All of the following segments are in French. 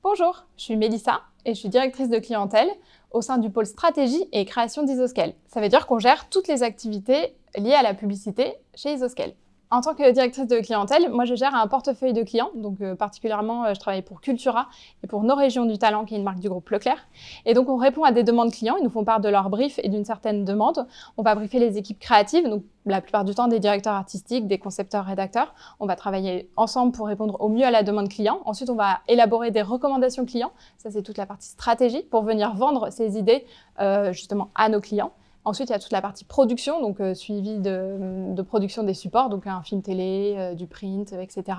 Bonjour, je suis Mélissa et je suis directrice de clientèle au sein du pôle stratégie et création d'Isoscale. Ça veut dire qu'on gère toutes les activités liées à la publicité chez Isoscale. En tant que directrice de clientèle, moi je gère un portefeuille de clients, donc particulièrement je travaille pour Cultura et pour Nos Régions du Talent, qui est une marque du groupe Leclerc. Et donc on répond à des demandes clients, ils nous font part de leurs briefs et d'une certaine demande. On va briefer les équipes créatives, donc la plupart du temps des directeurs artistiques, des concepteurs, rédacteurs. On va travailler ensemble pour répondre au mieux à la demande client. Ensuite, on va élaborer des recommandations clients. Ça, c'est toute la partie stratégie pour venir vendre ces idées justement à nos clients. Ensuite, il y a toute la partie production, donc suivi de production des supports, donc un film télé, du print, etc.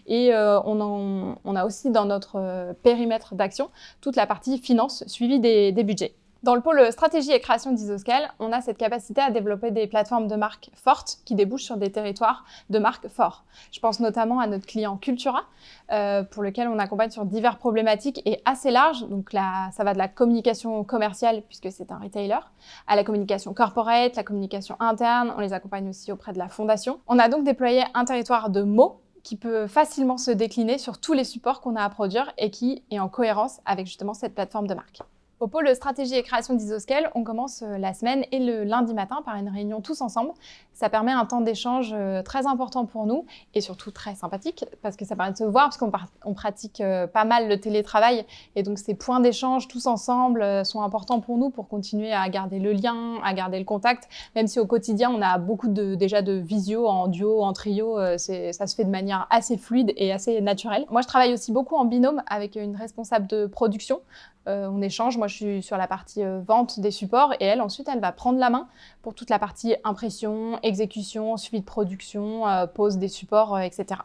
Et on a aussi dans notre périmètre d'action toute la partie finance, suivi des budgets. Dans le pôle stratégie et création d'Isoscale, on a cette capacité à développer des plateformes de marques fortes qui débouchent sur des territoires de marques forts. Je pense notamment à notre client Cultura, pour lequel on accompagne sur diverses problématiques et assez larges. Donc là, ça va de la communication commerciale, puisque c'est un retailer, à la communication corporate, la communication interne. On les accompagne aussi auprès de la fondation. On a donc déployé un territoire de mots qui peut facilement se décliner sur tous les supports qu'on a à produire et qui est en cohérence avec justement cette plateforme de marque. Au pôle stratégie et création d'Isoscale, on commence la semaine et le lundi matin par une réunion tous ensemble. Ça permet un temps d'échange très important pour nous et surtout très sympathique parce que ça permet de se voir parce qu'on pratique pas mal le télétravail et donc ces points d'échange tous ensemble sont importants pour nous pour continuer à garder le lien, à garder le contact, même si au quotidien on a beaucoup déjà de visio en duo, en trio, ça se fait de manière assez fluide et assez naturelle. Moi je travaille aussi beaucoup en binôme avec une responsable de production. On échange, moi je suis sur la partie vente des supports et elle ensuite elle va prendre la main pour toute la partie impression, exécution, suivi de production, pose des supports, etc.